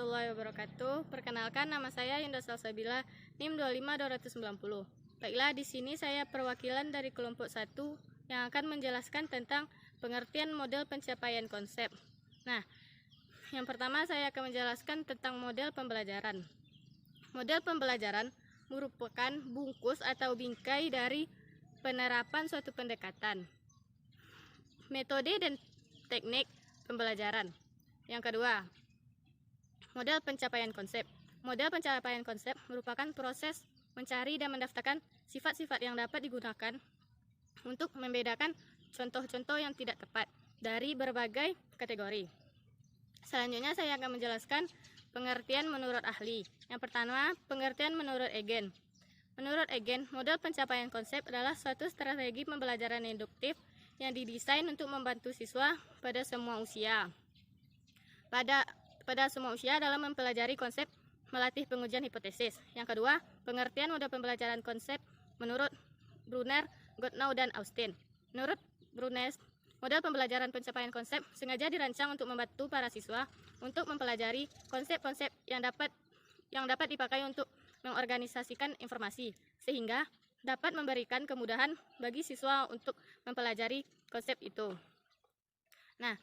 warahmatullahi wabarakatuh. Perkenalkan, nama saya Indah Salsabila, NIM 25290. Baiklah, di sini saya perwakilan dari kelompok 1 yang akan menjelaskan tentang pengertian model pencapaian konsep. Nah, yang pertama saya akan menjelaskan tentang model pembelajaran. Model pembelajaran merupakan bungkus atau bingkai dari penerapan suatu pendekatan, metode dan teknik pembelajaran. Yang kedua, model pencapaian konsep. Model pencapaian konsep merupakan proses mencari dan mendaftarkan sifat-sifat yang dapat digunakan untuk membedakan contoh-contoh yang tidak tepat dari berbagai kategori. Selanjutnya saya akan menjelaskan pengertian menurut ahli. Yang pertama, pengertian menurut Egen. Menurut Egen, model pencapaian konsep adalah suatu strategi pembelajaran induktif yang didesain untuk membantu siswa pada semua usia. Pada semua usia dalam mempelajari konsep melatih pengujian hipotesis. Yang kedua, pengertian model pembelajaran konsep menurut Brunner, Gottnow, dan Austin. Menurut Brunner, model pembelajaran pencapaian konsep sengaja dirancang untuk membantu para siswa untuk mempelajari konsep-konsep yang dapat dipakai untuk mengorganisasikan informasi, sehingga dapat memberikan kemudahan bagi siswa untuk mempelajari konsep itu. Nah,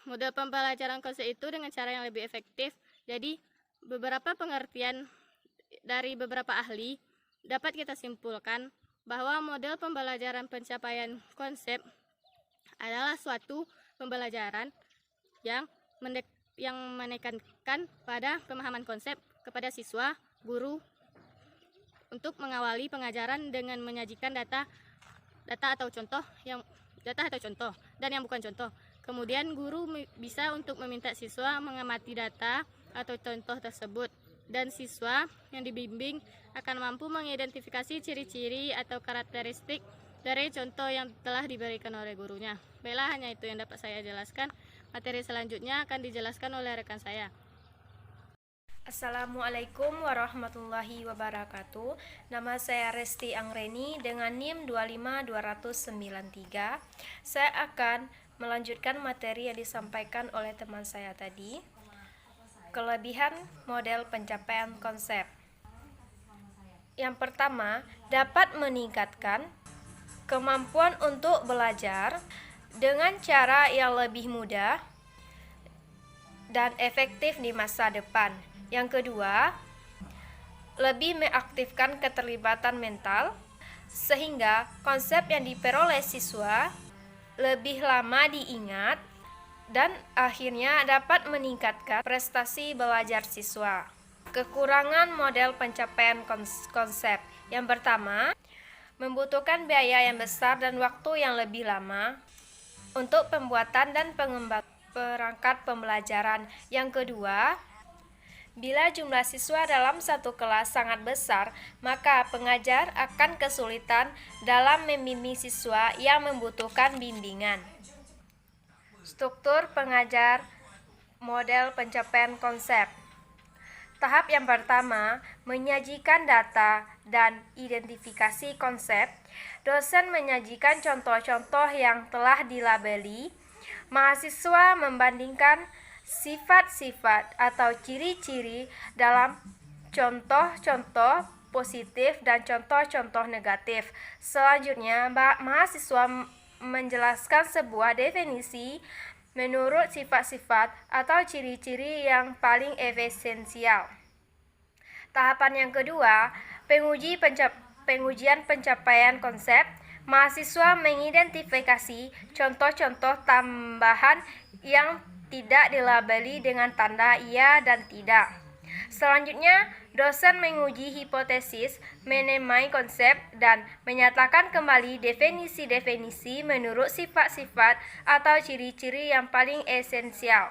model pembelajaran konsep itu dengan cara yang lebih efektif. Jadi, beberapa pengertian dari beberapa ahli dapat kita simpulkan bahwa model pembelajaran pencapaian konsep adalah suatu pembelajaran yang menekankan pada pemahaman konsep kepada siswa, guru, untuk mengawali pengajaran dengan menyajikan data atau contoh dan yang bukan contoh. Kemudian guru bisa untuk meminta siswa mengamati data atau contoh tersebut, dan siswa yang dibimbing akan mampu mengidentifikasi ciri-ciri atau karakteristik dari contoh yang telah diberikan oleh gurunya. Baiklah, hanya itu yang dapat saya jelaskan. Materi selanjutnya akan dijelaskan oleh rekan saya. Assalamualaikum warahmatullahi wabarakatuh. Nama saya Resti Angreni dengan NIM 25293. Saya akan melanjutkan materi yang disampaikan oleh teman saya tadi. Kelebihan model pencapaian konsep. Yang pertama, dapat meningkatkan kemampuan untuk belajar dengan cara yang lebih mudah dan efektif di masa depan. Yang kedua, lebih mengaktifkan keterlibatan mental, sehingga konsep yang diperoleh siswa lebih lama diingat dan akhirnya dapat meningkatkan prestasi belajar siswa. Kekurangan model pencapaian konsep. Yang pertama, membutuhkan biaya yang besar dan waktu yang lebih lama untuk pembuatan dan pengembangan perangkat pembelajaran. Yang kedua, bila jumlah siswa dalam satu kelas sangat besar, maka pengajar akan kesulitan dalam membimbing siswa yang membutuhkan bimbingan. Struktur pengajar model pencapaian konsep. Tahap yang pertama, menyajikan data dan identifikasi konsep. Dosen menyajikan contoh-contoh yang telah dilabeli. Mahasiswa membandingkan sifat-sifat atau ciri-ciri dalam contoh-contoh positif dan contoh-contoh negatif. Selanjutnya, mahasiswa menjelaskan sebuah definisi menurut sifat-sifat atau ciri-ciri yang paling esensial. Tahapan yang kedua, pengujian pencapaian konsep. Mahasiswa mengidentifikasi contoh-contoh tambahan yang tidak dilabeli dengan tanda iya dan tidak. Selanjutnya, dosen menguji hipotesis mengenai konsep dan menyatakan kembali definisi-definisi menurut sifat-sifat atau ciri-ciri yang paling esensial.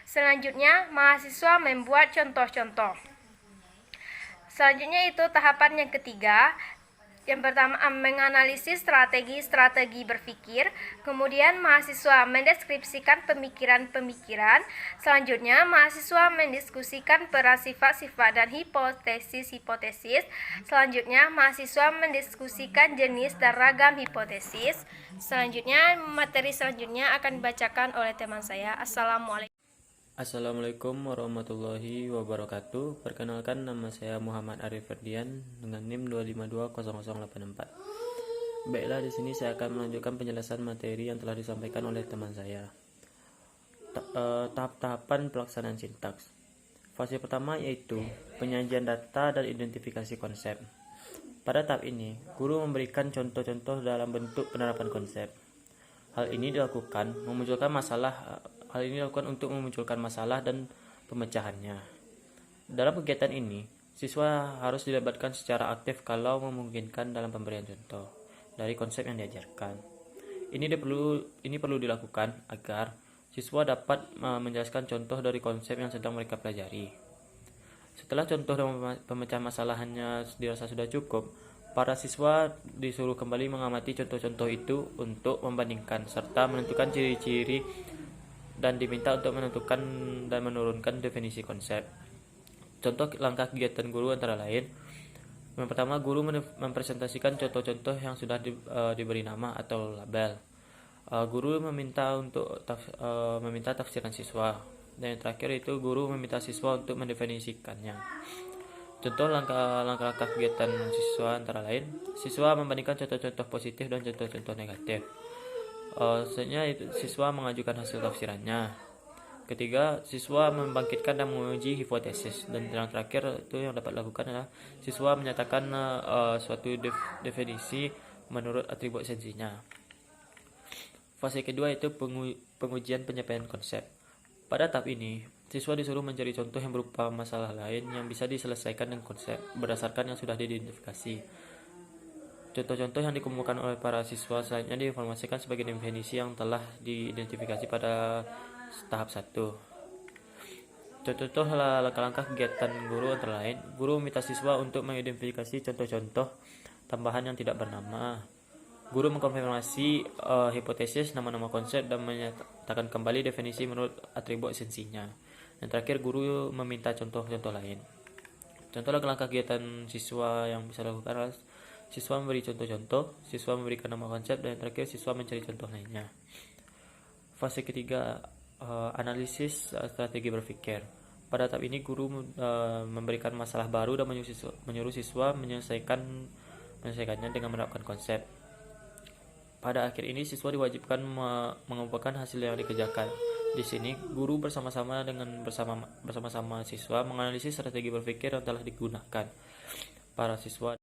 Selanjutnya, mahasiswa membuat contoh-contoh. Selanjutnya itu tahapan yang ketiga. Yang pertama, menganalisis strategi berpikir. Kemudian mahasiswa mendeskripsikan pemikiran-pemikiran. Selanjutnya, mahasiswa mendiskusikan peran sifat-sifat dan hipotesis-hipotesis. Selanjutnya, mahasiswa mendiskusikan jenis dan ragam hipotesis. Selanjutnya, materi selanjutnya akan dibacakan oleh teman saya. Assalamualaikum. Assalamualaikum warahmatullahi wabarakatuh. Perkenalkan, nama saya Muhammad Arif Ferdian dengan NIM 2520084. Baiklah, di sini saya akan melanjutkan penjelasan materi yang telah disampaikan oleh teman saya. Tahap-tahapan pelaksanaan sintaks. Fase pertama yaitu penyajian data dan identifikasi konsep. Pada tahap ini, guru memberikan contoh-contoh dalam bentuk penerapan konsep. Hal ini dilakukan untuk memunculkan masalah dan pemecahannya. Dalam kegiatan ini, siswa harus dilibatkan secara aktif kalau memungkinkan dalam pemberian contoh dari konsep yang diajarkan. Ini perlu dilakukan agar siswa dapat menjelaskan contoh dari konsep yang sedang mereka pelajari. Setelah contoh dan pemecahan masalahnya dirasa sudah cukup, para siswa disuruh kembali mengamati contoh-contoh itu untuk membandingkan serta menentukan ciri-ciri dan diminta untuk menentukan dan menurunkan definisi konsep. Contoh langkah kegiatan guru antara lain: yang pertama, guru mempresentasikan contoh-contoh yang sudah diberi nama atau label. Guru meminta tafsiran siswa, dan yang terakhir itu guru meminta siswa untuk mendefinisikannya. Contoh langkah-langkah kegiatan siswa antara lain: siswa membandingkan contoh-contoh positif dan contoh-contoh negatif. Selanjutnya siswa mengajukan hasil tafsirannya. Ketiga, siswa membangkitkan dan menguji hipotesis. Dan yang terakhir itu yang dapat dilakukan adalah siswa menyatakan suatu definisi menurut atribut esensinya. Fase kedua itu pengujian penyampaian konsep. Pada tahap ini, siswa disuruh mencari contoh yang berupa masalah lain yang bisa diselesaikan dengan konsep berdasarkan yang sudah diidentifikasi. Contoh-contoh yang dikumpulkan oleh para siswa selanjutnya diinformasikan sebagai definisi yang telah diidentifikasi pada tahap 1. Contoh-contoh langkah-langkah kegiatan guru antara lain: guru meminta siswa untuk mengidentifikasi contoh-contoh tambahan yang tidak bernama. Guru mengkonfirmasi hipotesis, nama-nama konsep, dan menyatakan kembali definisi menurut atribut esensinya. Dan terakhir, guru meminta contoh-contoh lain. Contoh langkah kegiatan siswa yang bisa dilakukan adalah siswa memberi contoh-contoh, siswa memberikan nama konsep, dan yang terakhir siswa mencari contoh lainnya. Fase ketiga, analisis strategi berpikir. Pada tahap ini, guru memberikan masalah baru dan menyuruh siswa menyelesaikannya dengan menerapkan konsep. Pada akhir ini, siswa diwajibkan mengumpulkan hasil yang dikerjakan. Di sini, guru bersama-sama siswa menganalisis strategi berpikir yang telah digunakan. Para siswa